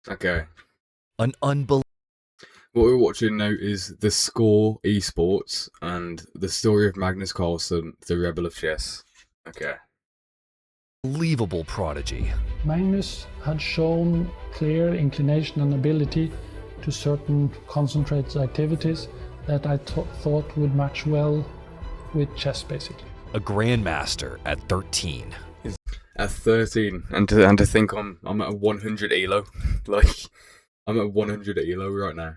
Okay. An unbelievable. What we're watching now is the Score Esports and the story of Magnus Carlson, the Rebel of Chess. Okay. Unbelievable prodigy. Magnus had shown clear inclination and ability to certain concentrated activities that I thought would match well with chess, basically. A grandmaster at 13. At 13, and to think I'm at a 100 elo, like I'm at 100 elo right now,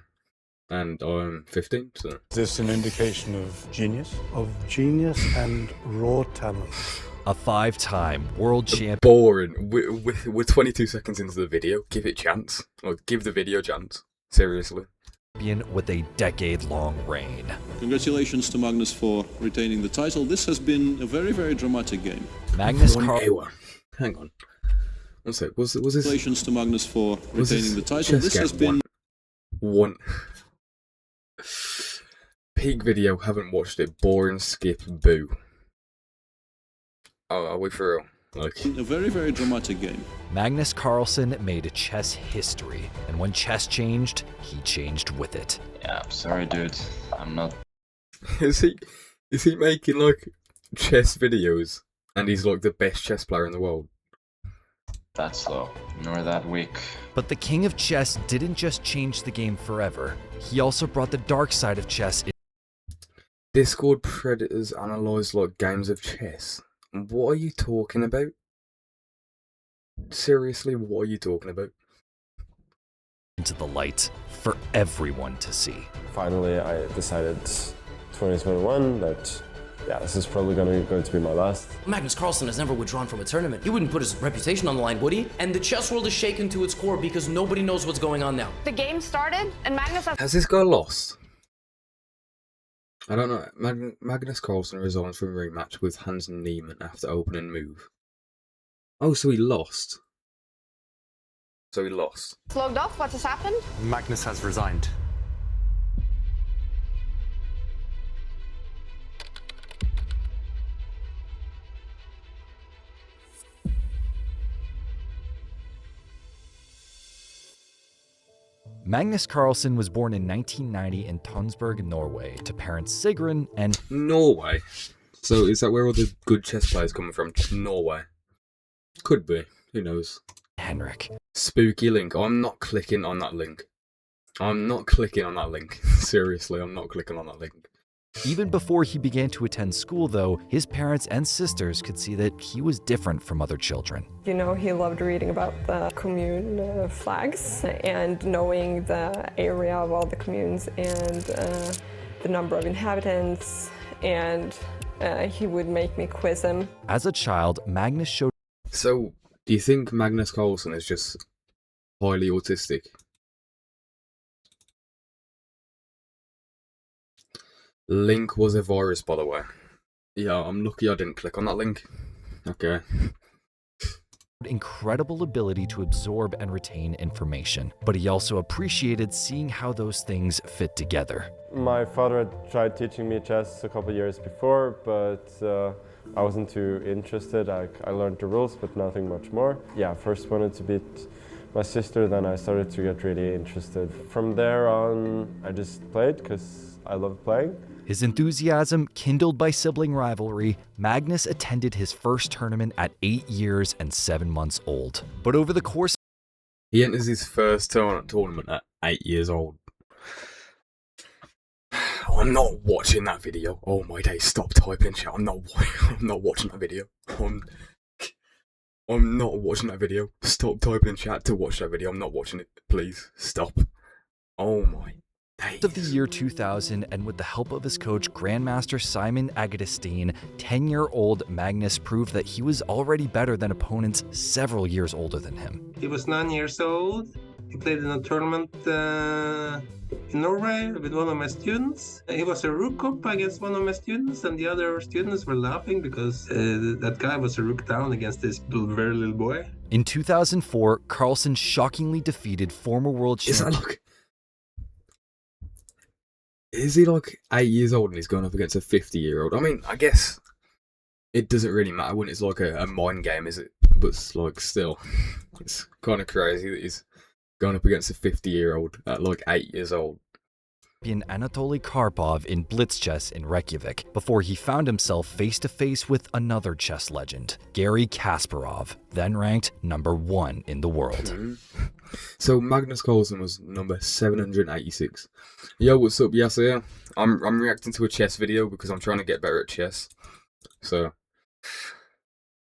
and I'm 15. So Is this an indication of genius? Of genius and raw talent. A 5-time world champion. Boring. We're 22 seconds into the video. Give it a chance. Like, give the video a chance. Seriously. With a decade-long reign. Congratulations to Magnus for retaining the title. This has been a very, very dramatic game. Magnus One Carlson. hour. Hang on. One sec. Was this? Congratulations to Magnus for Was retaining the title. This has been one. Peak video. Haven't watched it. Boring. Skip. Boo. Oh, are we for real? Like, a very, very dramatic game. Magnus Carlsen made chess history, and when chess changed, he changed with it. Yeah, I'm sorry, dude. I'm not. is he making like chess videos, and he's like the best chess player in the world? that slow, nor that weak. But the king of chess didn't just change the game forever. He also brought the dark side of chess. Discord predators analyze like games of chess. What are you talking about? Seriously, what are you talking about? Into the light for everyone to see. Finally, I decided 2021 that, this is probably going to be my last. Magnus Carlsen has never withdrawn from a tournament. He wouldn't put his reputation on the line, would he? And the chess world is shaken to its core because nobody knows what's going on now. The game started, and Magnus has this guy lost? I don't know. Magnus Carlsen resigns from rematch with Hans Niemann after opening move. Oh, so he lost. logged off. What has happened? Magnus has resigned. Magnus Carlsen was born in 1990 in Tønsberg, Norway, to parents Sigrun and... Norway? So is that where all the good chess players come from? Norway? Could be. Who knows? Henrik. Spooky link. I'm not clicking on that link. Seriously, I'm not clicking on that link. Even before he began to attend school, though, his parents and sisters could see that he was different from other children. You know, he loved reading about the commune flags and knowing the area of all the communes and the number of inhabitants, and he would make me quiz him. As a child, Magnus showed... So, do you think Magnus Carlsen is just highly autistic? Link was a virus, by the way. Yeah, I'm lucky I didn't click on that link. Okay. Incredible ability to absorb and retain information, but he also appreciated seeing how those things fit together. My father had tried teaching me chess a couple of years before, but I wasn't too interested. I learned the rules, but nothing much more. Yeah, first wanted to beat my sister, then I started to get really interested. From there on, I just played because I loved playing. His enthusiasm kindled by sibling rivalry, Magnus attended his first tournament at 8 years and 7 months old. But over the course... He enters his first tournament at 8 years old. I'm not watching that video. Oh my days, stop typing shit. I'm not watching that video. I'm not watching that video. Stop typing in chat to watch that video. I'm not watching it. Please, stop. Oh my days. Of the year 2000, and with the help of his coach, Grandmaster Simon Agedestein, 10-year-old Magnus proved that he was already better than opponents several years older than him. He was 9 years old. He played in a tournament in Norway with one of my students. He was a rook up against one of my students, and the other students were laughing because that guy was a rook down against this very little boy. In 2004, Carlsen shockingly defeated former world champion... Is he like 8 years old and he's going up against a 50-year-old? I mean, I guess it doesn't really matter when it's like a mind game, is it? But it's like still, it's kind of crazy that he's going up against a 50-year-old at like 8 years old. Anatoly Karpov in blitz chess in Reykjavik before he found himself face-to-face with another chess legend, Garry Kasparov, then ranked number 1 in the world. So Magnus Carlson was number 786. Yo, what's up, Yasir? I'm reacting to a chess video because I'm trying to get better at chess. So,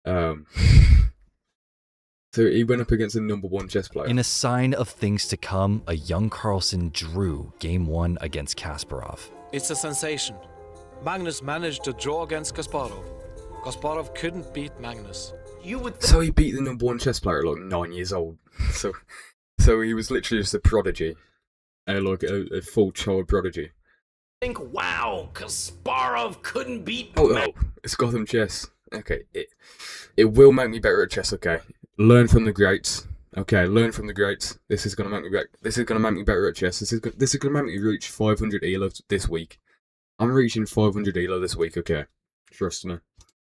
so he went up against a number 1 chess player. In a sign of things to come, a young Carlson drew Game 1 against Kasparov. It's a sensation. Magnus managed to draw against Kasparov. Kasparov couldn't beat Magnus. So he beat the number 1 chess player at like 9 years old. So he was literally just a prodigy, like a full child prodigy. Think, wow, Kasparov couldn't beat. Oh, it's Gotham Chess. Okay, it will make me better at chess. Okay, learn from the greats. Okay, learn from the greats. This is gonna make me better. This is gonna make me better at chess. This is gonna make me reach 500 ELO this week. I'm reaching 500 ELO this week. Okay, trust me.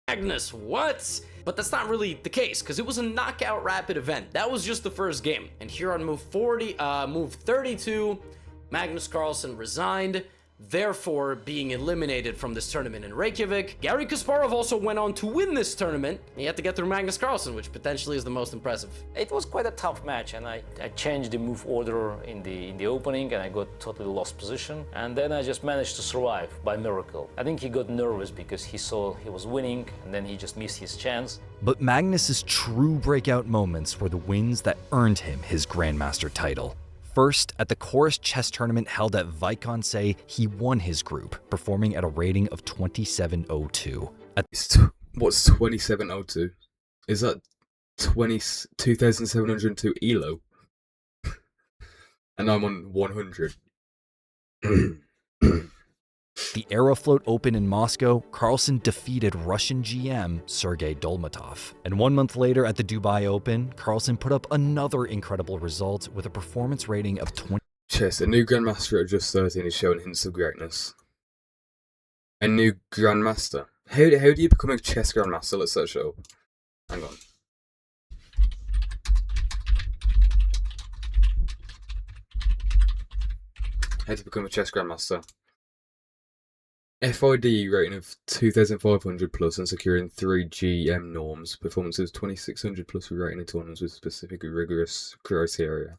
Magnus, what? But that's not really the case, because it was a knockout rapid event. That was just the first game. And here on move 32, Magnus Carlsen resigned, therefore being eliminated from this tournament in Reykjavik. Garry Kasparov also went on to win this tournament. He had to get through Magnus Carlsen, which potentially is the most impressive. It was quite a tough match, and I changed the move order in the opening, and I got totally lost position. And then I just managed to survive by miracle. I think he got nervous because he saw he was winning, and then he just missed his chance. But Magnus's true breakout moments were the wins that earned him his Grandmaster title. First, at the Chorus Chess Tournament held at Vikonsay, he won his group, performing at a rating of 2702. What's 2702? Is that 2,702 ELO? And I'm on 100. The Aeroflot Open in Moscow, Carlsen defeated Russian GM Sergei Dolmatov. And 1 month later at the Dubai Open, Carlsen put up another incredible result with a performance rating of 20. Chess, a new Grandmaster at just 13 is showing hints of greatness. A new Grandmaster? How do you become a chess Grandmaster? Let's search it up. Hang on. How to become a chess Grandmaster? FID rating of 2,500 plus and securing 3 GM norms. Performances 2,600 plus with rating in tournaments with specific rigorous criteria.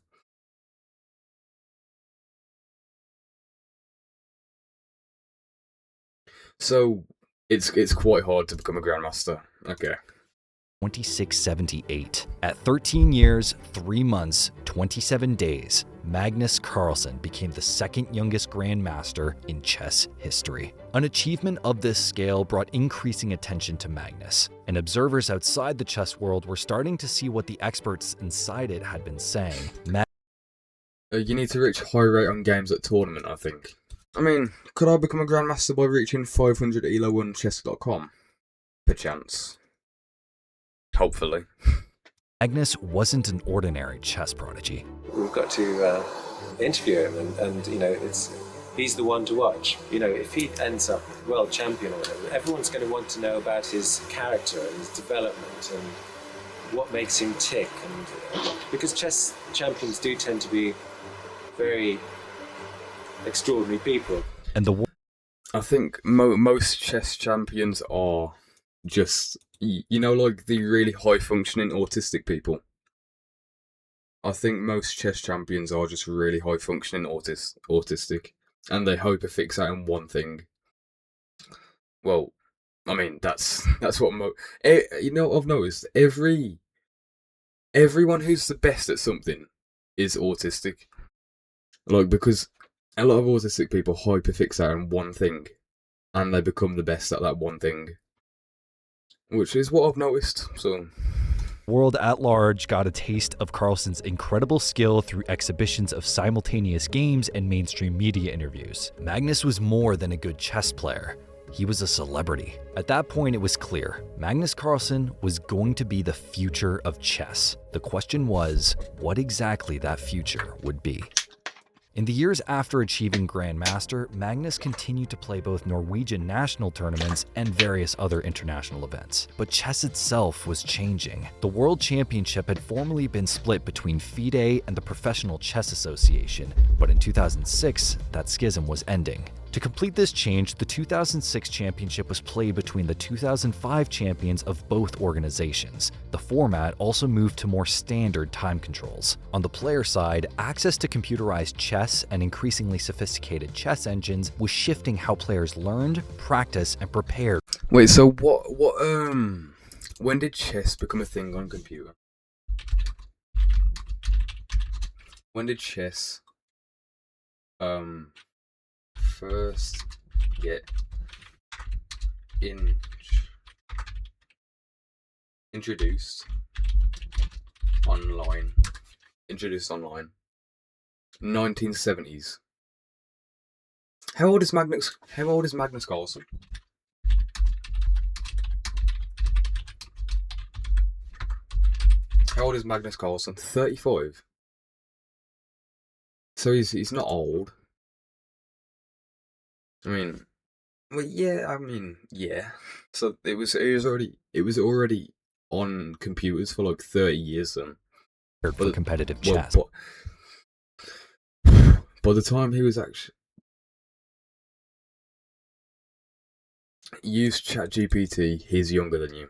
So it's quite hard to become a Grandmaster. Okay. 2678. At 13 years, 3 months, 27 days, Magnus Carlsen became the second youngest Grandmaster in chess history. An achievement of this scale brought increasing attention to Magnus, and observers outside the chess world were starting to see what the experts inside it had been saying. You need to reach high rate on games at tournament, I think. I mean, could I become a Grandmaster by reaching 500 ELO on chess.com? Perchance. Hopefully. Magnus wasn't an ordinary chess prodigy. We've got to interview him, and you know, he's the one to watch. You know, if he ends up world champion or whatever, everyone's going to want to know about his character and his development and what makes him tick. And because chess champions do tend to be very extraordinary people. And I think most chess champions are just, you know, like the really high-functioning autistic people. I think most chess champions are just really high-functioning autistic, and they hyperfixate on one thing. Well, I mean, that's what you know, I've noticed everyone who's the best at something is autistic. Like, because a lot of autistic people hyperfixate on one thing, and they become the best at that one thing. Which is what I've noticed, so. World at large got a taste of Carlsen's incredible skill through exhibitions of simultaneous games and mainstream media interviews. Magnus was more than a good chess player. He was a celebrity. At that point, it was clear Magnus Carlsen was going to be the future of chess. The question was, what exactly that future would be. In the years after achieving Grandmaster, Magnus continued to play both Norwegian national tournaments and various other international events. But chess itself was changing. The World Championship had formerly been split between FIDE and the Professional Chess Association, but in 2006, that schism was ending. To complete this change, the 2006 championship was played between the 2005 champions of both organizations. The format also moved to more standard time controls. On the player side, access to computerized chess and increasingly sophisticated chess engines was shifting how players learned, practiced, and prepared. Wait, so when did chess become a thing on computer? When did chess first get introduced online? 1970s. How old is Magnus Carlson? How old is Magnus Carlson? 35. So he's not old. I mean, well, yeah. So it was already on computers for like 30 years then. For competitive chess. But by the time he was actually used ChatGPT, he's younger than you.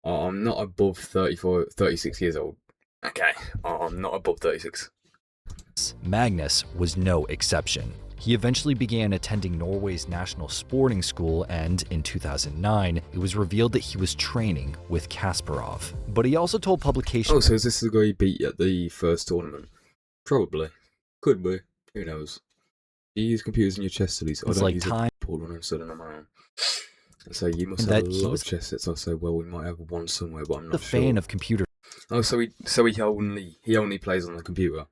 I'm not above 36 years old. Okay, I'm not above 36. Magnus was no exception. He eventually began attending Norway's national sporting school, and in 2009, it was revealed that he was training with Kasparov. But he also told publications... Oh, so is this the guy he beat at the first tournament? Probably. Could be. Who knows? Do you use computers in your chess studies? I don't use a board when I'm studying on my own. So you must have a lot of chess sets. I say, well, we might have one somewhere, but I'm not sure. A fan of computer. Oh, so he only plays on the computer.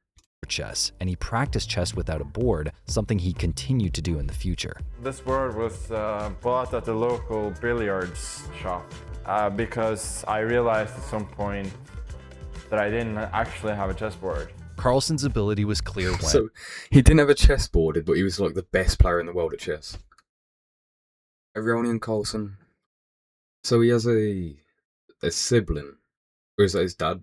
Chess, and he practiced chess without a board, something he continued to do in the future. This board was bought at the local billiards shop because I realized at some point that I didn't actually have a chessboard. Carlson's ability was clear when... So he didn't have a chessboard, but he was like the best player in the world at chess. Aronian Carlson. So he has a sibling, or is that his dad?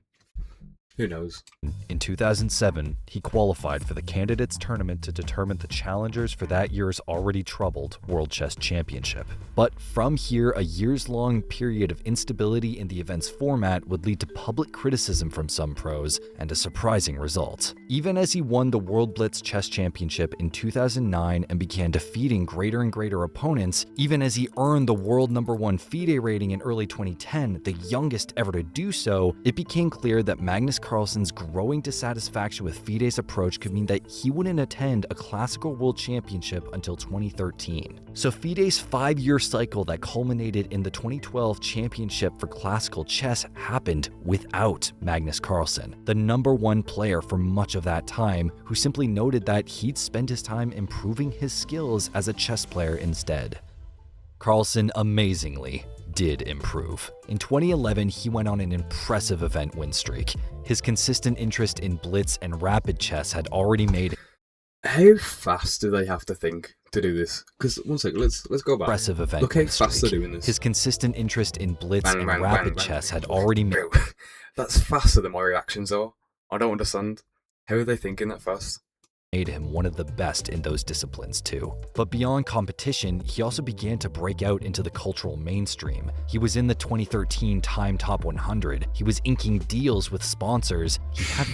Who knows? In 2007, he qualified for the Candidates Tournament to determine the challengers for that year's already troubled World Chess Championship. But from here, a years-long period of instability in the event's format would lead to public criticism from some pros and a surprising result. Even as he won the World Blitz Chess Championship in 2009 and began defeating greater and greater opponents, even as he earned the world #1 FIDE rating in early 2010, the youngest ever to do so, it became clear that Magnus Carlsen's growing dissatisfaction with FIDE's approach could mean that he wouldn't attend a classical world championship until 2013. So FIDE's 5-year cycle that culminated in the 2012 championship for classical chess happened without Magnus Carlsen, the #1 player for much of that time, who simply noted that he'd spend his time improving his skills as a chess player instead. Carlsen amazingly did improve. In 2011, he went on an impressive event win streak. His consistent interest in blitz and rapid chess had already made... How fast do they have to think to do this? Because, one second, let's go back. Impressive event Look how fast they're doing this. His consistent interest in blitz and rapid chess had already made... That's faster than my reactions are. I don't understand. How are they thinking that fast? Made him one of the best in those disciplines too. But beyond competition, he also began to break out into the cultural mainstream. He was in the 2013 Time Top 100. He was inking deals with sponsors. He had...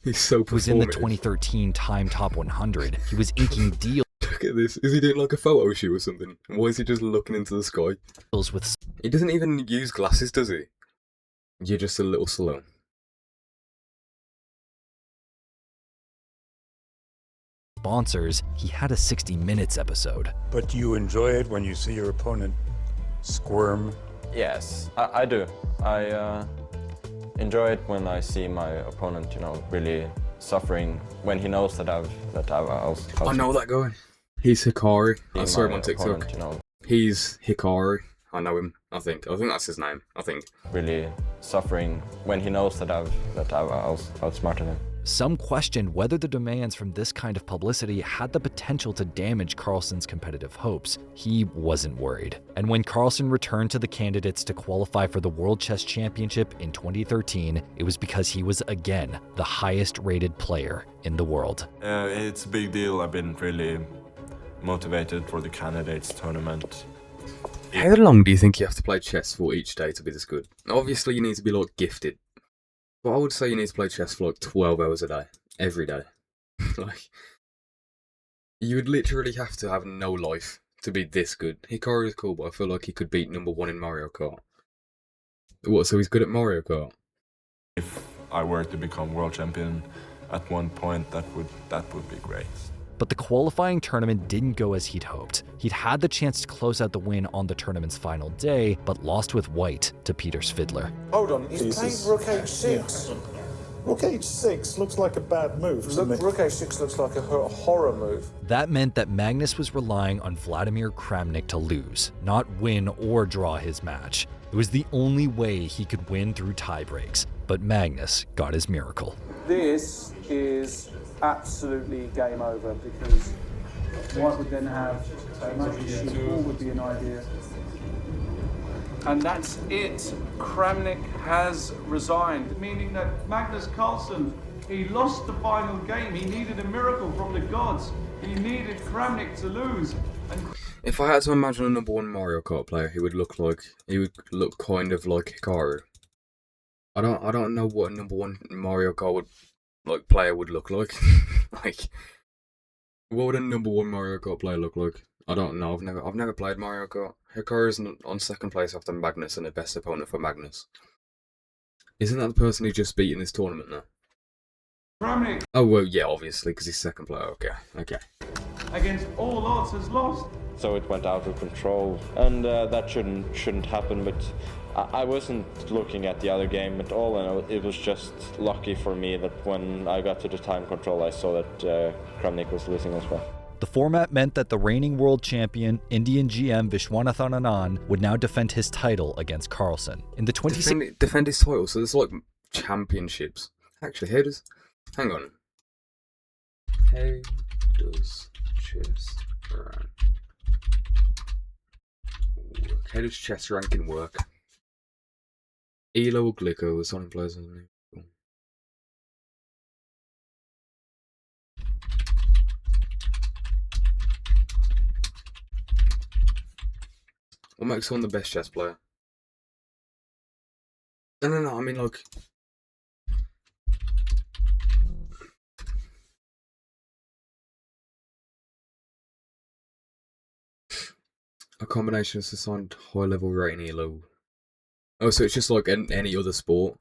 He's so performative. Was in the 2013 Time Top 100. He was inking deals... Look at this. Is he doing like a photo shoot or something? Why is he just looking into the sky? With... He doesn't even use glasses, does he? You're just a little slow. Sponsors, he had a 60 Minutes episode. But you enjoy it when you see your opponent squirm? Yes, I do. I enjoy it when I see my opponent, really suffering, when he knows that I've I know that guy. He's Hikari. I saw him on TikTok. He's Hikari. I know him. I think that's his name. I think. Really suffering when he knows that I was outsmarted him. Some questioned whether the demands from this kind of publicity had the potential to damage Carlson's competitive hopes. He wasn't worried. And when Carlson returned to the candidates to qualify for the World Chess Championship in 2013, it was because he was again the highest rated player in the world. It's a big deal. I've been really motivated for the candidates tournament. How long do you think you have to play chess for each day to be this good? Obviously, you need to be like gifted. But I would say you need to play chess for like 12 hours a day, every day. Like, you would literally have to have no life to be this good. Hikaru is cool, but I feel like he could beat #1 in Mario Kart. What, so he's good at Mario Kart? If I were to become world champion at one point, that would be great. But the qualifying tournament didn't go as he'd hoped. He'd had the chance to close out the win on the tournament's final day, but lost with white to Peter's fiddler. Hold on, he's playing rook h6. Yeah. Rook h6 looks like a bad move. Rook h6 looks like a horror move. That meant that Magnus was relying on Vladimir Kramnik to lose, not win or draw his match. It was the only way he could win through tiebreaks, but Magnus got his miracle. This is absolutely game over because white would then have c4 would be an idea. And that's it. Kramnik has resigned, meaning that Magnus Carlsen, he lost the final game. He needed a miracle from the gods. He needed Kramnik to lose. And if I had to imagine a #1 Mario Kart player, he would look kind of like Hikaru. I don't know what a #1 Mario Kart player would look like. Like, what would a #1 Mario Kart player look like? I don't know. I've never played Mario Kart. Hikaru's on second place after Magnus and the best opponent for Magnus. Isn't that the person who just beat in this tournament now? Kramnik, Oh well, yeah, obviously, because he's second player. Okay. against all odds, has lost. So it went out of control, and that shouldn't happen. But I wasn't looking at the other game at all, and it was just lucky for me that when I got to the time control, I saw that Kramnik was losing as well. The format meant that the reigning world champion, Indian GM Vishwanathan Anand, would now defend his title against Carlson. In the defend his title, so there's like championships. Actually, hang on. How does chess rank? How does chess ranking work? Elo or Glico is on players on me. What makes someone the best chess player? No, I mean like... A combination of assigned high-level rating Elo. Oh, so it's just like any other sport?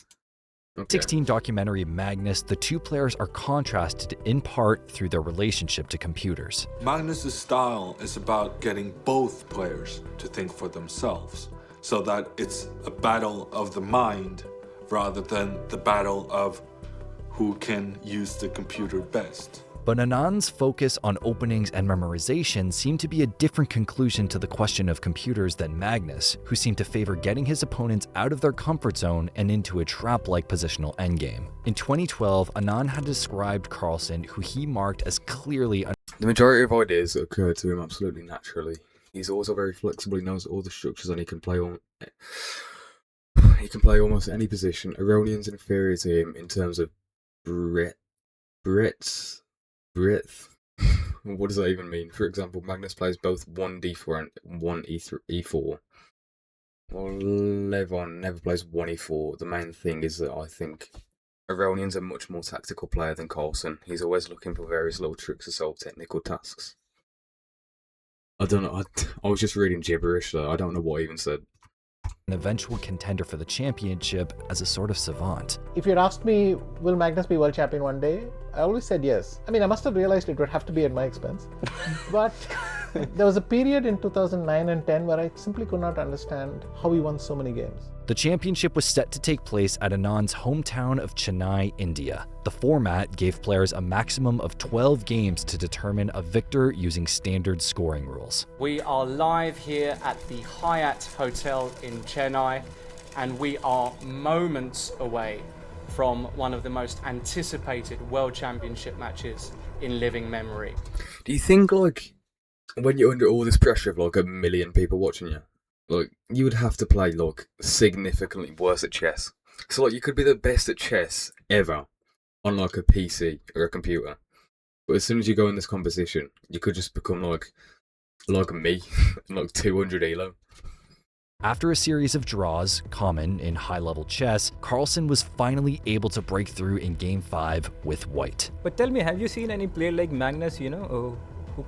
Okay. 16 documentary Magnus, the two players are contrasted in part through their relationship to computers. Magnus' style is about getting both players to think for themselves, so that it's a battle of the mind rather than the battle of who can use the computer best. But Anand's focus on openings and memorization seemed to be a different conclusion to the question of computers than Magnus, who seemed to favor getting his opponents out of their comfort zone and into a trap-like positional endgame. In 2012, Anand had described Carlson, who he marked as clearly... The majority of ideas occur to him absolutely naturally. He's also very flexible, he knows all the structures, and he can play almost any position. Iranian's inferior to him in terms of breadth. What does that even mean? For example, Magnus plays both 1d4 and 1e4. While Levon never plays 1e4. The main thing is that I think Iranian's a much more tactical player than Carlson. He's always looking for various little tricks to solve technical tasks. I don't know, I was just reading gibberish though. I don't know what I even said. An eventual contender for the championship as a sort of savant. If you'd asked me, will Magnus be world champion one day? I always said yes. I mean, I must have realized it would have to be at my expense. But There was a period in 2009 and 10 where I simply could not understand how he won so many games. The championship was set to take place at Anand's hometown of Chennai, India. The format gave players a maximum of 12 games to determine a victor using standard scoring rules. We are live here at the Hyatt Hotel in Chennai, and we are moments away from one of the most anticipated World Championship matches in living memory. Do you think, like, when you're under all this pressure of, like, 1 million people watching you, like, you would have to play, like, significantly worse at chess? So, like, you could be the best at chess ever on, like, a PC or a computer. But as soon as you go in this competition, you could just become, like me, like 200 elo. After a series of draws, common in high-level chess, Carlson was finally able to break through in Game 5 with white. But tell me, have you seen any player like Magnus, who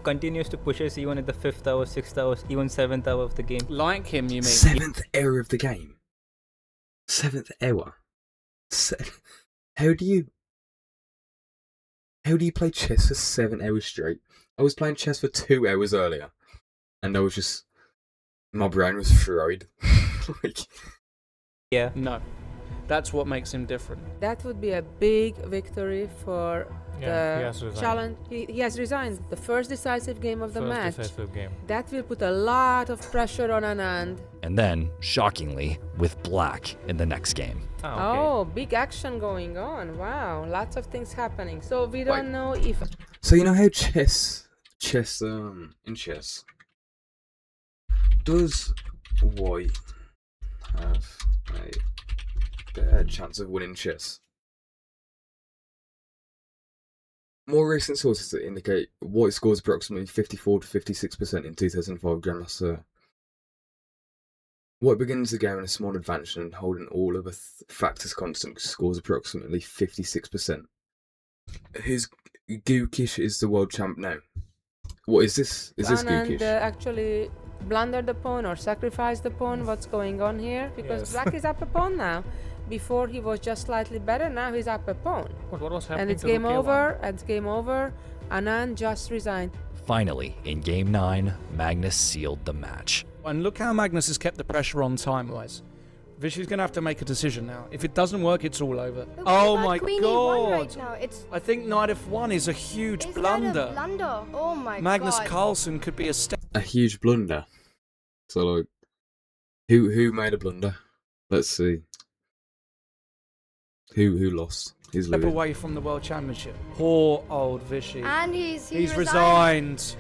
continues to push us even at the 5th hour, 6th hour, even 7th hour of the game? Like him, you mean? 7th hour of the game? 7th hour? How do you play chess for 7 hours straight? I was playing chess for 2 hours earlier, and I was just... my brain was fried. Yeah. No. That's what makes him different. That would be a big victory for he the has resigned. challenge. He has resigned. The first decisive game of the match. Decisive game. That will put a lot of pressure on Anand. And then, shockingly, with black in the next game. Oh, big action going on. Wow, lots of things happening. So we don't know if... So you know how in chess, does white have a better chance of winning chess? More recent sources indicate white scores approximately 54 to 56% in 2005 Grandmaster. White begins the game in a small advantage and holding all other factors constant scores approximately 56%. Who's Gukish is the world champ now? What is this? Is this Anand Gukish? actually blundered the pawn or sacrificed the pawn. What's going on here? Because black is up a pawn now. Before he was just slightly better, now he's up a pawn. What was happening? And it's game over. It's game over. Anand just resigned. Finally, in Game 9, Magnus sealed the match. And look how Magnus has kept the pressure on time-wise. Vishy's going to have to make a decision now. If it doesn't work, it's all over. Oh my god! Right now. I think knight f1 is a huge blunder. That a blunder? Oh my Magnus god. Carlson could be a step. A huge blunder. So like, who made a blunder? Let's see. Who lost? He's Step losing. away from the World Championship. Poor old Vishy. And he's resigned.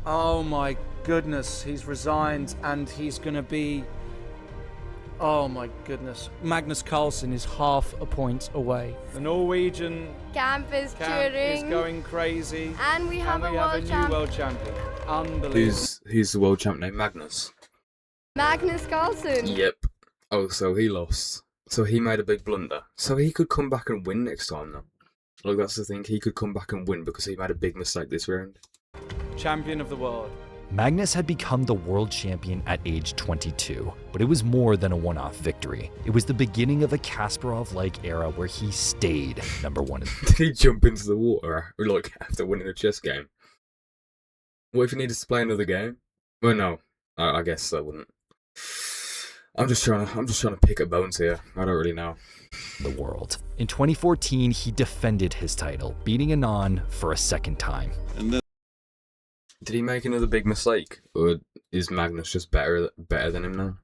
Oh my goodness, he's resigned, and he's going to be... oh my goodness. Magnus Carlson is half a point away. The Norwegian camp is cheering. Is going crazy. And we have a new world champion. Unbelievable. Who's the world champ named Magnus? Magnus Carlson. Yep. Oh, so he lost. So he made a big blunder. So he could come back and win next time though. Like that's the thing, he could come back and win because he made a big mistake this round. Champion of the world. Magnus had become the world champion at age 22, but it was more than a one-off victory. It was the beginning of a Kasparov-like era where he stayed number one. Did he jump into the water like after winning a chess game? What if he needed to play another game? Well, no, I guess I wouldn't. I'm just trying to pick up bones here. I don't really know. The world. In 2014, he defended his title, beating Anand for a second time. And then did he make another big mistake, or is Magnus just better than him now?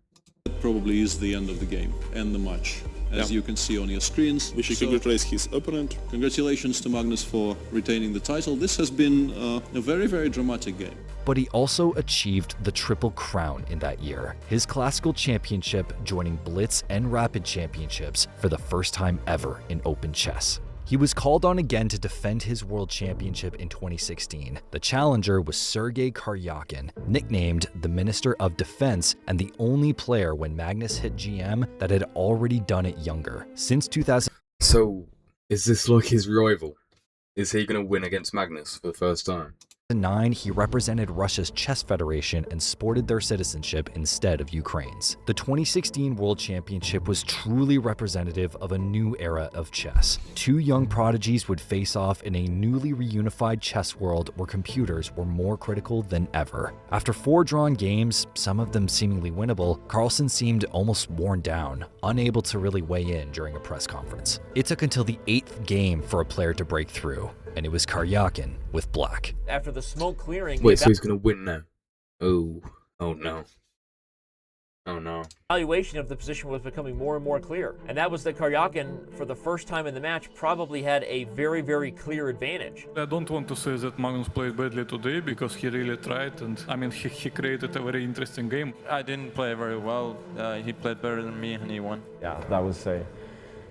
that probably is the end of the game and the match. As you can see on your screens. Vishy congratulates his opponent. Congratulations to Magnus for retaining the title. This has been a very, very dramatic game. But he also achieved the Triple Crown in that year, his classical championship joining Blitz and Rapid championships for the first time ever in open chess. He was called on again to defend his world championship in 2016. The challenger was Sergei Karyakin, nicknamed the Minister of Defense and the only player when Magnus hit GM that had already done it younger. Since 2000. So, is this like his rival? Is he going to win against Magnus for the first time? 2009, he represented Russia's chess federation and sported their citizenship instead of Ukraine's. The 2016 World Championship was truly representative of a new era of chess. Two young prodigies would face off in a newly reunified chess world where computers were more critical than ever. After 4 drawn games, some of them seemingly winnable, Carlson seemed almost worn down, unable to really weigh in during a press conference. It took until the 8th game for a player to break through, and it was Karyakin with black. After the smoke clearing... Wait, so he's going to win now? Oh no. Oh no. Evaluation of the position was becoming more and more clear. And that was that Karyakin, for the first time in the match, probably had a very, very clear advantage. I don't want to say that Magnus played badly today, because he really tried, and I mean, he created a very interesting game. I didn't play very well. He played better than me and he won. Yeah, that was a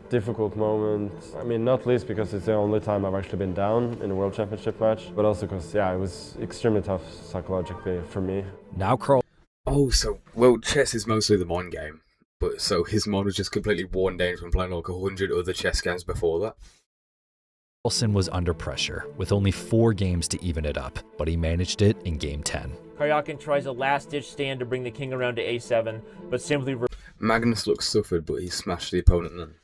difficult moment. I mean, not least because it's the only time I've actually been down in a World Championship match, but also because, yeah, it was extremely tough psychologically for me. Now Carl... Oh, so, well, chess is mostly the mind game, but so his mind was just completely worn down from playing like 100 other chess games before that. Carlson was under pressure, with only 4 games to even it up, but he managed it in Game 10. Karyakin tries a last-ditch stand to bring the king around to a7, but simply... Magnus looks suffered, but he smashed the opponent then.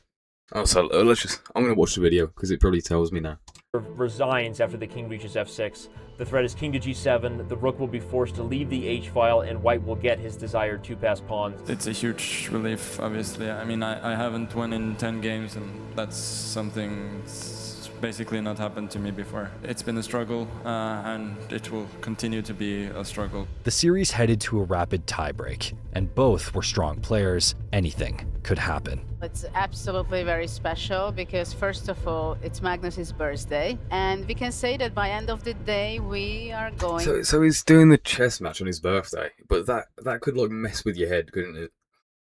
Oh, so let's just... I'm going to watch the video, because it probably tells me now. Resigns after the king reaches f6. The threat is king to g7, the rook will be forced to leave the h-file, and white will get his desired 2-pass pawns. It's a huge relief, obviously. I mean, I haven't won in 10 games, and that's something that's basically not happened to me before. It's been a struggle, and it will continue to be a struggle. The series headed to a rapid tiebreak, and both were strong players. Anything could happen. It's absolutely very special because, first of all, it's Magnus's birthday, and we can say that by end of the day we are going... So he's doing the chess match on his birthday, but that could like mess with your head, couldn't it?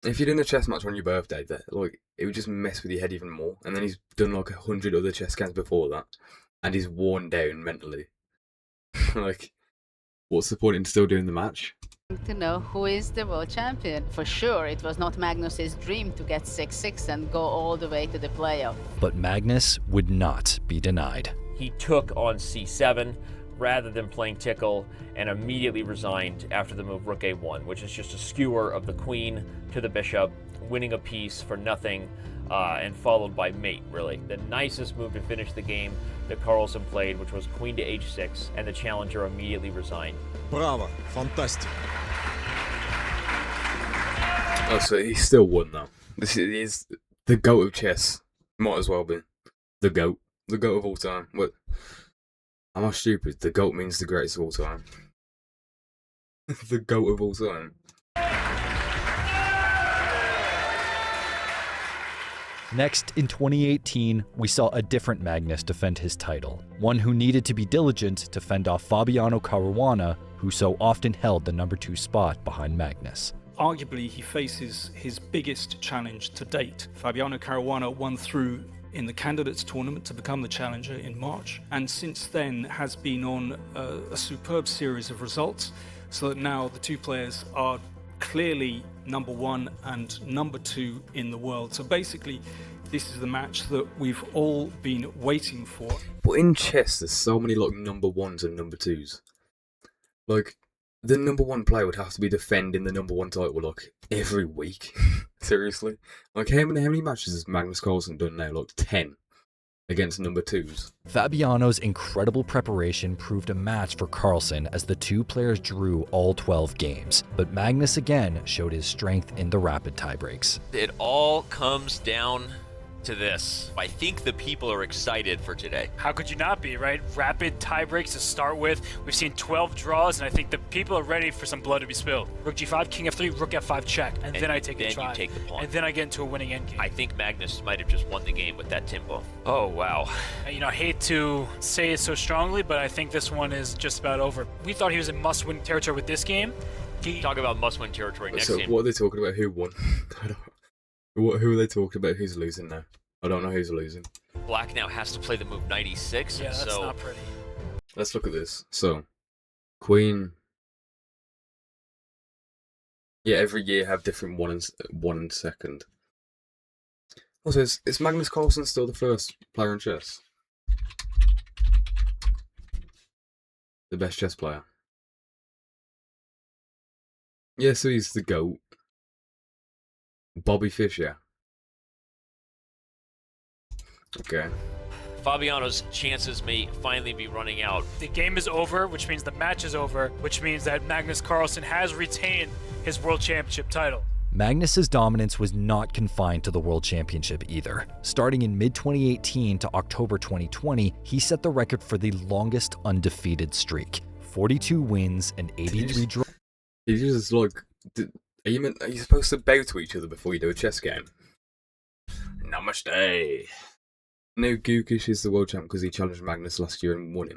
If you're doing a chess match on your birthday, like it would just mess with your head even more. And then he's done like 100 other chess games before that, and he's worn down mentally. Like, what's the point in still doing the match? To know who is the world champion. For sure, it was not Magnus's dream to get 6-6 and go all the way to the playoff. But Magnus would not be denied. He took on c7 rather than playing tickle, and immediately resigned after the move rook a1, which is just a skewer of the queen to the bishop, winning a piece for nothing, and followed by mate, really. The nicest move to finish the game that Carlson played, which was queen to h6, and the challenger immediately resigned. Bravo, fantastic. Oh, so he still won though. This is the GOAT of chess. Might as well be. The GOAT. The GOAT of all time. What? Am I stupid? The GOAT means the greatest of all time. The GOAT of all time. Next, in 2018, we saw a different Magnus defend his title, one who needed to be diligent to fend off Fabiano Caruana, who so often held the number 2 spot behind Magnus. Arguably, he faces his biggest challenge to date. Fabiano Caruana won through in the candidates tournament to become the challenger in March, and since then has been on a superb series of results, so that now the two players are clearly number 1 and number 2 in the world. So basically, this is the match that we've all been waiting for. But in chess, there's so many like number 1s and number 2s. Like, the number 1 player would have to be defending the number 1 title like every week. Seriously, like how many matches has Magnus Carlson done now? Like 10 against number 2s. Fabiano's incredible preparation proved a match for Carlson as the two players drew all 12 games, but Magnus again showed his strength in the rapid tiebreaks. It all comes down to this. I think the people are excited for today. How could you not be, right? Rapid tie breaks to start with. We've seen 12 draws, and I think the people are ready for some blood to be spilled. Rook g5, king f3, rook f5 check, and then I take the try. You take the pawn. And then I get into a winning endgame. I think Magnus might have just won the game with that tempo. Oh, wow. You know, I hate to say it so strongly, but I think this one is just about over. We thought he was in must-win territory with this game. Talk about must-win territory next game. So what are they talking about? Who won? Who are they talking about? Who's losing now? I don't know who's losing. Black now has to play the move knight e6. Yeah, that's not pretty. Let's look at this. So, queen. Yeah, every year have different one and second. Also, is Magnus Carlson still the first player in chess? The best chess player. Yeah, so he's the GOAT. Bobby Fischer. Okay. Fabiano's chances may finally be running out. The game is over, which means the match is over, which means that Magnus Carlsen has retained his World Championship title. Magnus's dominance was not confined to the World Championship either. Starting in mid-2018 to October 2020, he set the record for the longest undefeated streak. 42 wins and 83 draws. He's just like, are you supposed to bow to each other before you do a chess game? Namaste. No, Gukish is the world champ because he challenged Magnus last year and won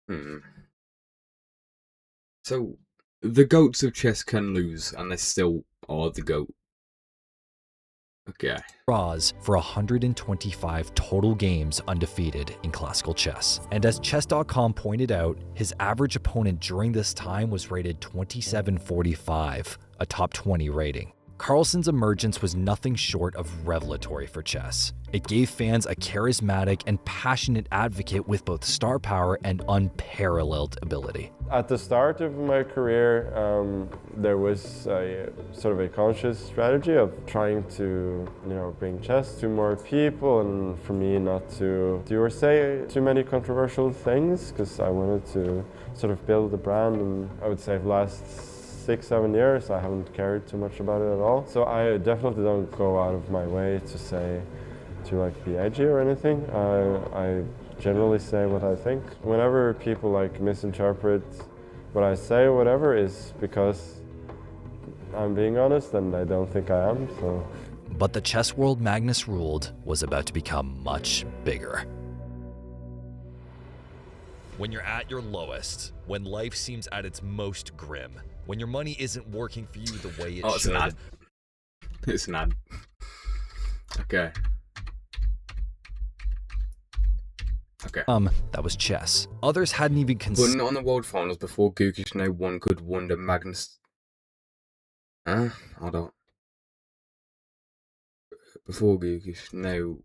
him. So, the GOATs of chess can lose, and they still are the GOAT. Okay. Draws for 125 total games undefeated in classical chess. And as chess.com pointed out, his average opponent during this time was rated 2745, a top 20 rating. Carlsen's emergence was nothing short of revelatory for chess. It gave fans a charismatic and passionate advocate with both star power and unparalleled ability. At the start of my career, there was a sort of a conscious strategy of trying to, bring chess to more people, and for me not to do or say too many controversial things, because I wanted to sort of build a brand, and I would say the last 6-7 years I haven't cared too much about it at all. So I definitely don't go out of my way to be edgy or anything. I generally say what I think. Whenever people misinterpret what I say or whatever, is because I'm being honest, and I don't think I am. So. But the chess world Magnus ruled was about to become much bigger. When you're at your lowest, when life seems at its most grim, when your money isn't working for you the way it should. It's an ad. It's an ad. Okay. Okay. That was chess. Others hadn't even considered. But not on the World Finals before Gukish, no one could wonder Magnus. I don't. Before Gukish, no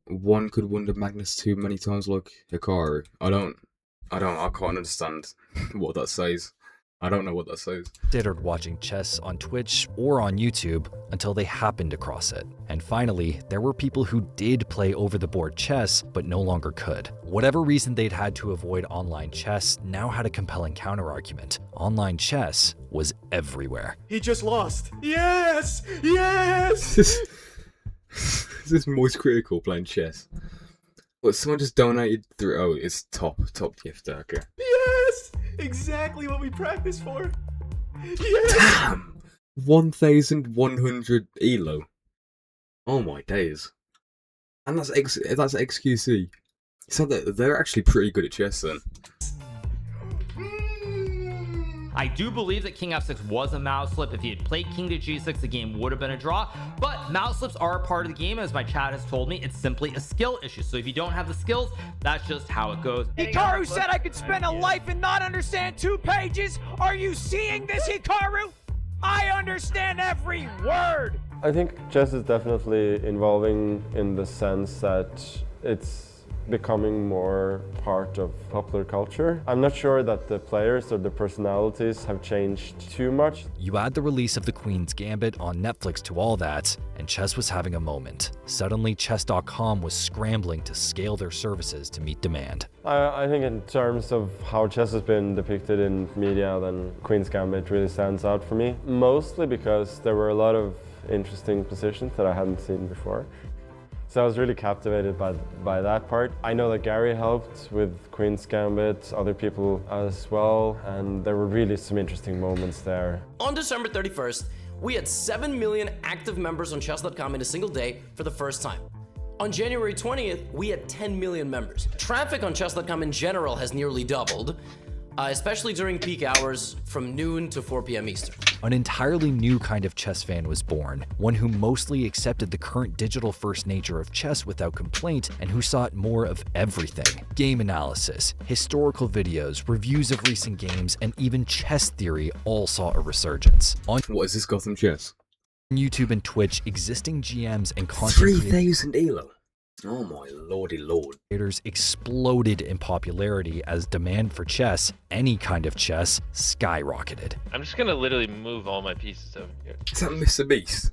one could wonder Magnus too many times like Hikaru. I can't understand what that says. I don't know what that says. Considered watching chess on Twitch or on YouTube until they happened across it. And finally, there were people who did play over-the-board chess, but no longer could. Whatever reason they'd had to avoid online chess now had a compelling counterargument. Online chess was everywhere. He just lost. Yes! Yes! Is this Moist Critical playing chess? What, someone just donated through... Oh, it's top gifter, okay. Yes! Exactly what we practiced for. Yes! Damn! 1,100 ELO. Oh my days. And that's XQC. So they're actually pretty good at chess then. I do believe that king f6 was a mouse slip. If he had played king to g6, the game would have been a draw. But mouse slips are a part of the game, as my chat has told me. It's simply a skill issue. So if you don't have the skills, that's just how it goes. Hikaru said I could spend a life and not understand 2 pages. Are you seeing this, Hikaru? I understand every word. I think chess is definitely evolving in the sense that it's becoming more part of popular culture. I'm not sure that the players or the personalities have changed too much. You add the release of The Queen's Gambit on Netflix to all that, and chess was having a moment. Suddenly, chess.com was scrambling to scale their services to meet demand. I think in terms of how chess has been depicted in media, then Queen's Gambit really stands out for me. Mostly because there were a lot of interesting positions that I hadn't seen before. So I was really captivated by that part. I know that Gary helped with Queen's Gambit, other people as well, and there were really some interesting moments there. On December 31st, we had 7 million active members on chess.com in a single day for the first time. On January 20th, we had 10 million members. Traffic on chess.com in general has nearly doubled, especially during peak hours from noon to 4 p.m. Eastern. An entirely new kind of chess fan was born, one who mostly accepted the current digital-first nature of chess without complaint and who sought more of everything. Game analysis, historical videos, reviews of recent games, and even chess theory all saw a resurgence. On what is this Gotham chess? YouTube and Twitch, existing GMs and content 3,000 ELO. Oh my lordy lord. Creators exploded in popularity as demand for chess, any kind of chess, skyrocketed. I'm just gonna literally move all my pieces over here. Is that Mr. Beast?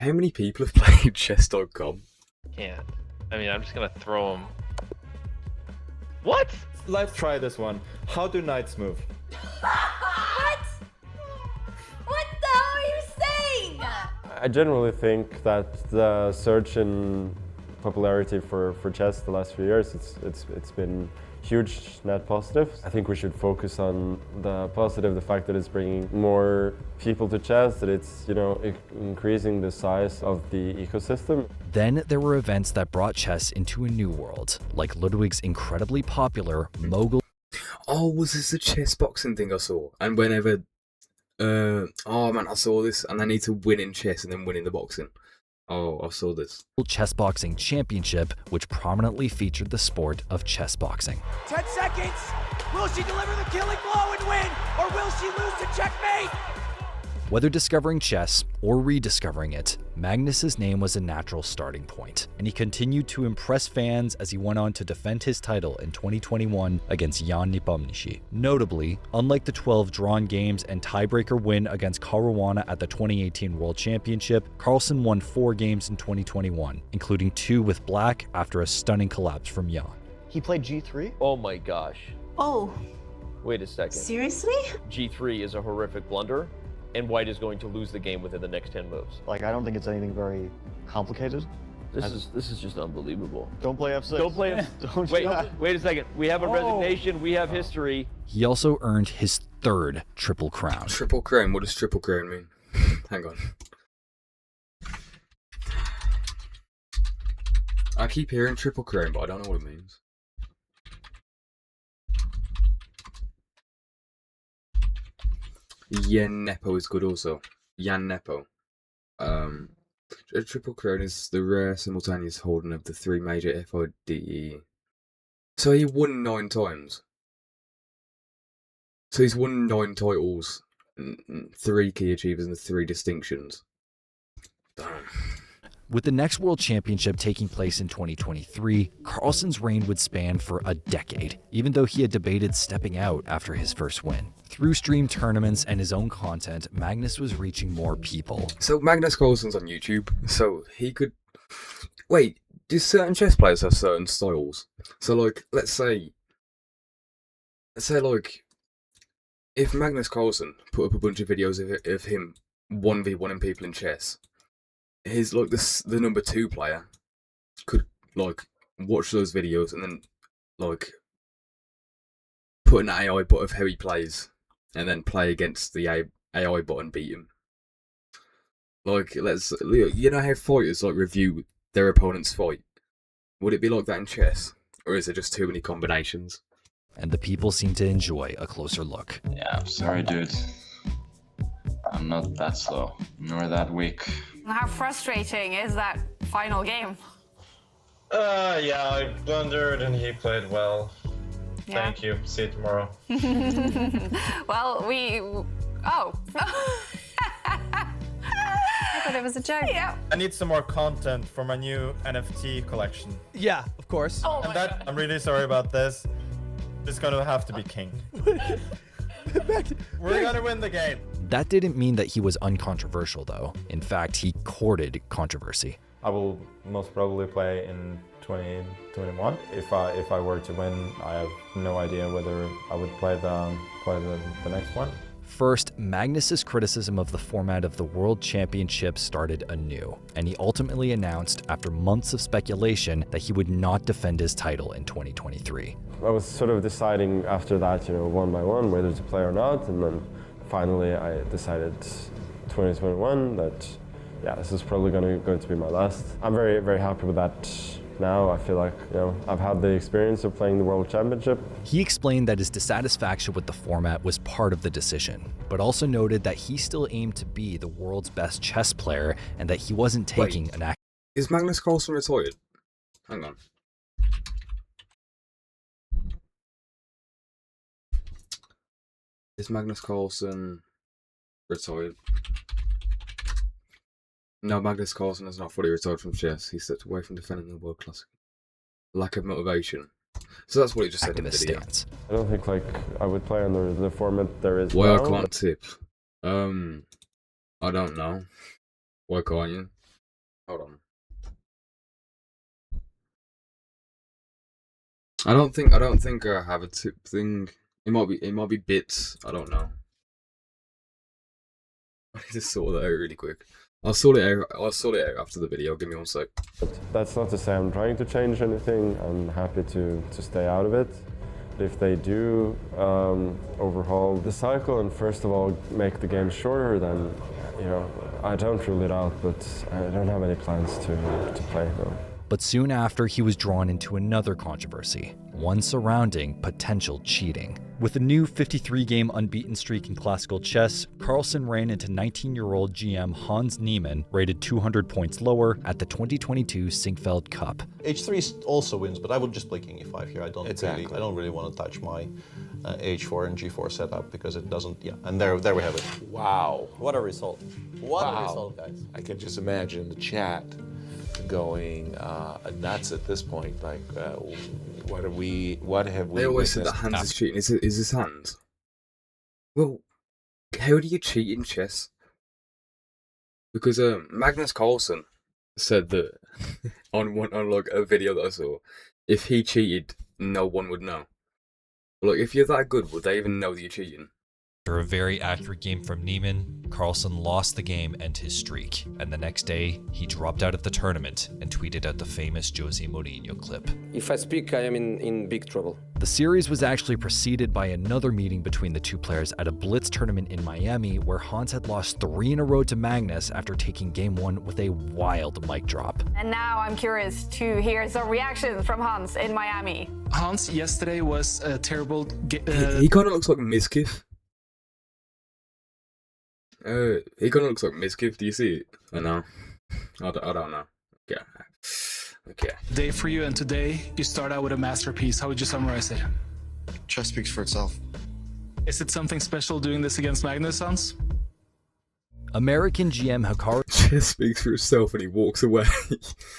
How many people have played chess.com? Can't. I mean, I'm just gonna throw them. What? Let's try this one. How do knights move? What? What the hell are you saying? I generally think that the surge in popularity for chess the last few years, it's been huge net positive. I think we should focus on the positive, the fact that it's bringing more people to chess, that it's, you know, increasing the size of the ecosystem. Then there were events that brought chess into a new world, like Ludwig's incredibly popular Mogul. Oh, was this a chess boxing thing I saw? And whenever, oh man, I saw this, and I need to win in chess and then win in the boxing. Oh, I saw this. Chess Boxing Championship, which prominently featured the sport of chess boxing. 10 seconds. Will she deliver the killing blow and win, or will she lose to checkmate? Whether discovering chess or rediscovering it, Magnus's name was a natural starting point, and he continued to impress fans as he went on to defend his title in 2021 against Jan Nepomniachtchi. Notably, unlike the 12 drawn games and tiebreaker win against Caruana at the 2018 World Championship, Carlson won 4 games in 2021, including 2 with black after a stunning collapse from Jan. He played G3? Oh my gosh. Oh. Wait a second. Seriously? G3 is a horrific blunder, and white is going to lose the game within the next 10 moves. Like, I don't think it's anything very complicated. This is just unbelievable. Don't play F6. Don't play F6. Wait a second. We have a resignation. We have history. He also earned his 3rd Triple Crown. Triple Crown? What does Triple Crown mean? Hang on. I keep hearing Triple Crown, but I don't know what it means. Yen Nepo is good also. Jan Nepo. A Triple Crown is the rare simultaneous holding of the 3 major FIDE. So he won 9 times. So he's won 9 titles, 3 key achievers and 3 distinctions. Damn. With the next World Championship taking place in 2023, Carlson's reign would span for a decade, even though he had debated stepping out after his first win. Through stream tournaments and his own content, Magnus was reaching more people. So Magnus Carlsen's on YouTube, so he could... Wait, do certain chess players have certain styles? So like, let's say like, if Magnus Carlsen put up a bunch of videos of him 1v1ing people in chess, his like the number 2 player could like watch those videos and then like put an AI bot of how he plays and then play against the AI bot and beat him. Like, you know how fighters like review their opponent's fight? Would it be like that in chess, or is it just too many combinations? And the people seem to enjoy a closer look. Yeah, sorry dude. I'm not that slow, nor that weak. How frustrating is that final game? Yeah, I blundered and he played well. Yeah. Thank you. See you tomorrow. Well, oh. I thought it was a joke. Yeah. I need some more content for my new NFT collection. Yeah, of course. Oh And that, I'm really sorry about this. It's gonna have to be king. We're gonna win the game. That didn't mean that he was uncontroversial, though. In fact, he courted controversy. I will most probably play in 2021. If I were to win, I have no idea whether I would play the next one. First, Magnus's criticism of the format of the World Championship started anew, and he ultimately announced, after months of speculation, that he would not defend his title in 2023. I was sort of deciding after that, you know, one by one, whether to play or not, and then finally I decided 2021 that, yeah, this is probably going to be my last. I'm very, very happy with that now. I feel like, you know, I've had the experience of playing the World Championship. He explained that his dissatisfaction with the format was part of the decision, but also noted that he still aimed to be the world's best chess player and that he wasn't taking an act. Is Magnus Carlsen retired? Hang on. Is Magnus Carlsen retired? No, Magnus Carlson has not fully retired from chess. He stepped away from defending the World Classic. Lack of motivation. So that's what he just said in the video. Stance. I don't think like I would play under the format there is Why now. I can't tip? I don't know. Why can't you? Hold on. I don't think I have a tip thing. It might be bits. I don't know. I need to sort that out really quick. I'll sort it out after the video. Give me 1 sec. But that's not to say I'm trying to change anything. I'm happy to stay out of it. If they do overhaul the cycle and first of all make the game shorter, then I don't rule it out. But I don't have any plans to play though. But soon after, he was drawn into another controversy, one surrounding potential cheating. With a new 53-game unbeaten streak in classical chess, Carlson ran into 19-year-old GM Hans Niemann, rated 200 points lower, at the 2022 Sinkfeld Cup. H3 also wins, but I would just play King E5 here. I don't really want to touch my H4 and G4 setup because it doesn't. Yeah, and there we have it. Wow! What a result! What a result, guys! I can just imagine the chat going nuts at this point. Like, what have we? They always said that Hans is cheating. Is this Hans? Well, how do you cheat in chess? Because Magnus Carlson said that on like a video that I saw, if he cheated, no one would know. Like, if you're that good, would they even know that you're cheating? After a very accurate game from Niemann, Carlson lost the game and his streak, and the next day, he dropped out of the tournament and tweeted out the famous Jose Mourinho clip. If I speak, I am in big trouble. The series was actually preceded by another meeting between the two players at a Blitz tournament in Miami, where Hans had lost 3 in a row to Magnus after taking game 1 with a wild mic drop. And now I'm curious to hear some reactions from Hans in Miami. Hans yesterday was a terrible He kind of looks like Miskiff. He kind of looks like Miskiff. Do you see it? I know. I don't know. Yeah. Okay. day for you, and today you start out with a masterpiece. How would you summarize it? Chess speaks for itself. Is it something special doing this against Magnus, Hans? American GM Hikaru Chess speaks for itself and he walks away.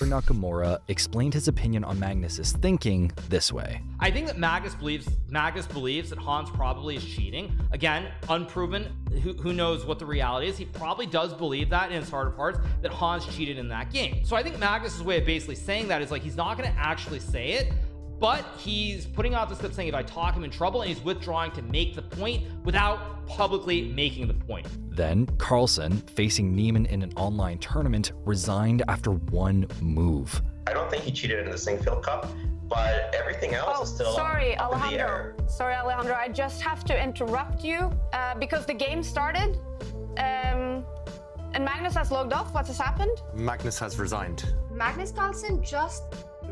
Nakamura explained his opinion on Magnus's thinking this way. I think that Magnus believes that Hans probably is cheating. Again, unproven. Who knows what the reality is? He probably does believe that in his heart of hearts that Hans cheated in that game. So I think Magnus's way of basically saying that is like he's not going to actually say it, but he's putting out this clip saying if I talk him in trouble, and he's withdrawing to make the point without publicly making the point. Then Carlson, facing Niemann in an online tournament, resigned after one move. I don't think he cheated in the Sinkfeld Cup, but everything else is still sorry, up in the Alejandro. air. Sorry, Alejandro. I just have to interrupt you because the game started and Magnus has logged off. What has happened? Magnus has resigned. Magnus Carlson just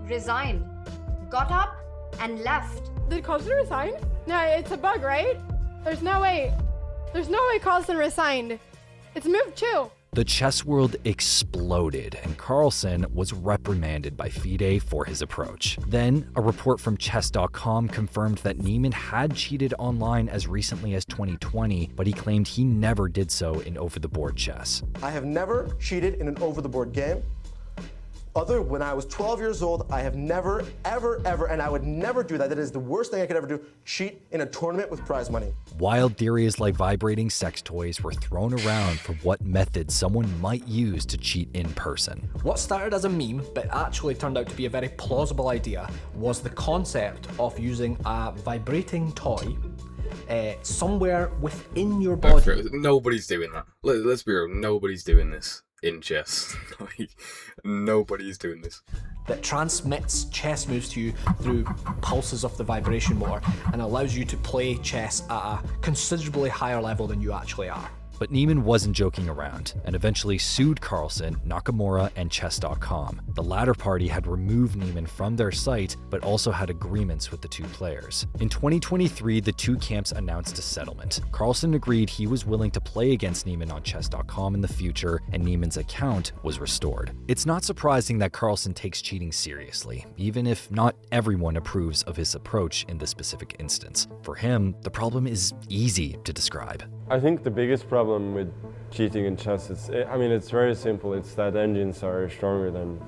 resigned, got up, and left. Did Carlson resign? No, it's a bug, right? There's no way. There's no way Carlson resigned. It's move 2. The chess world exploded, and Carlson was reprimanded by FIDE for his approach. Then, a report from chess.com confirmed that Niemann had cheated online as recently as 2020, but he claimed he never did so in over-the-board chess. I have never cheated in an over-the-board game. Other when I was 12 years old, I have never, ever, and I would never do that. That is the worst thing I could ever do, cheat in a tournament with prize money. Wild theories like vibrating sex toys were thrown around for what method someone might use to cheat in person. What started as a meme, but actually turned out to be a very plausible idea, was the concept of using a vibrating toy somewhere within your body. Nobody's doing that. Let's be real, nobody's doing this in chess. Nobody's doing this. That transmits chess moves to you through pulses of the vibration motor and allows you to play chess at a considerably higher level than you actually are. But Niemann wasn't joking around, and eventually sued Carlson, Nakamura, and Chess.com. The latter party had removed Niemann from their site, but also had agreements with the two players. In 2023, the two camps announced a settlement. Carlson agreed he was willing to play against Niemann on Chess.com in the future, and Niemann's account was restored. It's not surprising that Carlson takes cheating seriously, even if not everyone approves of his approach in this specific instance. For him, the problem is easy to describe. I think the biggest problem with cheating in chess is, I mean, it's very simple. It's that engines are stronger than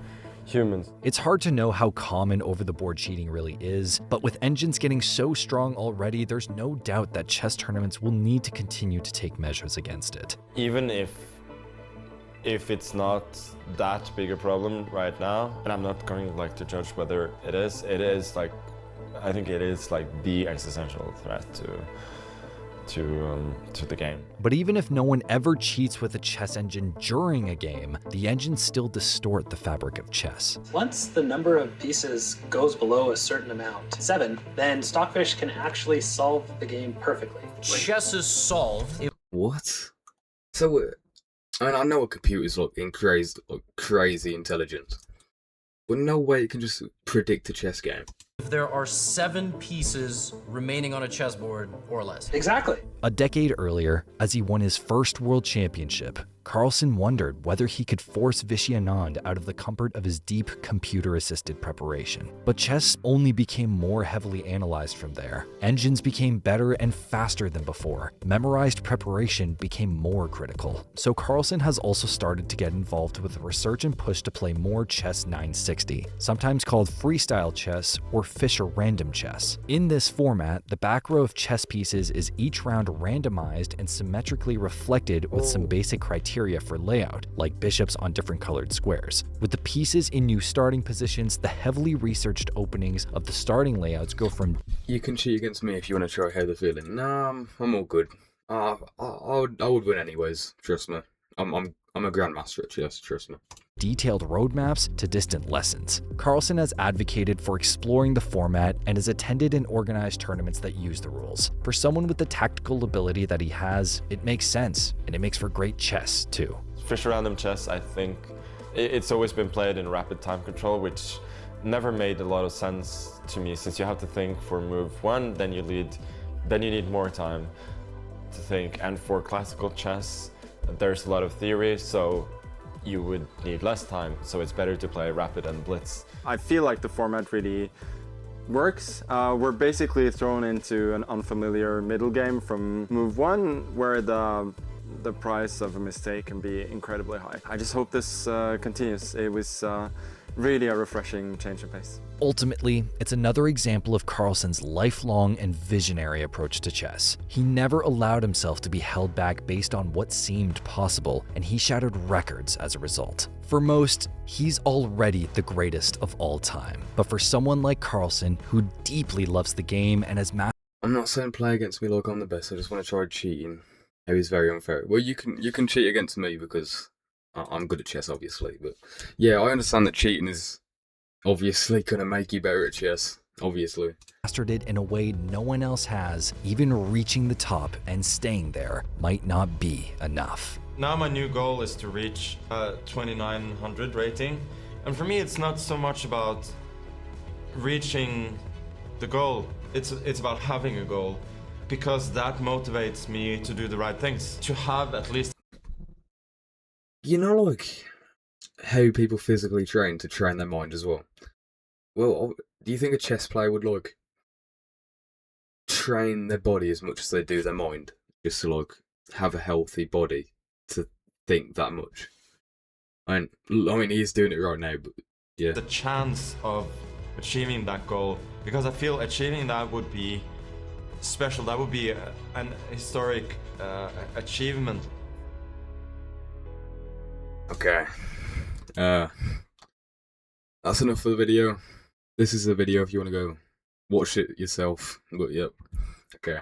humans. It's hard to know how common over-the-board cheating really is, but with engines getting so strong already, there's no doubt that chess tournaments will need to continue to take measures against it. Even if it's not that big a problem right now, and I'm not going like to judge whether it is like, I think it is like the existential threat to the game. But even if no one ever cheats with a chess engine during a game, the engines still distort the fabric of chess. Once the number of pieces goes below a certain amount, 7, then Stockfish can actually solve the game perfectly. Chess is solved. What? So, I mean, I know a computer's crazy intelligent, but no way it can just predict a chess game. If there are 7 pieces remaining on a chessboard or less. Exactly. A decade earlier, as he won his first world championship, Carlson wondered whether he could force Vishy Anand out of the comfort of his deep computer-assisted preparation. But chess only became more heavily analyzed from there. Engines became better and faster than before. Memorized preparation became more critical. So Carlson has also started to get involved with a research and push to play more chess 960, sometimes called freestyle chess or Fischer random chess. In this format, the back row of chess pieces is each round randomized and symmetrically reflected with some basic criteria for layout, like bishops on different colored squares. With the pieces in new starting positions, the heavily researched openings of the starting layouts go from "You can cheat against me if you want to try Heather feeling." Nah, I'm all good. I would win anyways. Trust me. I'm a grandmaster at chess. Trust me. Detailed roadmaps to distant lessons. Carlson has advocated for exploring the format and has attended and organized tournaments that use the rules. For someone with the tactical ability that he has, it makes sense, and it makes for great chess, too. Fischer random chess, I think, it's always been played in rapid time control, which never made a lot of sense to me, since you have to think for move 1, then you need more time to think. And for classical chess, there's a lot of theory, so you would need less time, so it's better to play rapid and blitz. I feel like the format really works. We're basically thrown into an unfamiliar middle game from move 1, where the price of a mistake can be incredibly high. I just hope this continues. It was really a refreshing change of pace. Ultimately, it's another example of Carlson's lifelong and visionary approach to chess. He never allowed himself to be held back based on what seemed possible, and he shattered records as a result. For most, he's already the greatest of all time. But for someone like Carlson, who deeply loves the game and has mastered... I'm not saying play against me like I'm the best, I just want to try cheating. It was very unfair. Well, you can cheat against me because I'm good at chess, obviously. But yeah, I understand that cheating is obviously going to make you better at chess, obviously. Mastered it in a way no one else has. Even reaching the top and staying there might not be enough. Now my new goal is to reach 2900 rating. And for me, it's not so much about reaching the goal. It's about having a goal, because that motivates me to do the right things. To have at least... You know, like, how people physically train to train their mind as well. Well, do you think a chess player would, like, train their body as much as they do their mind? Just to, like, have a healthy body to think that much? I mean, he's doing it right now, but yeah. The chance of achieving that goal, because I feel achieving that would be special. That would be an historic achievement. Okay. That's enough for the video. This is the video if you want to go watch it yourself. But yep. Okay.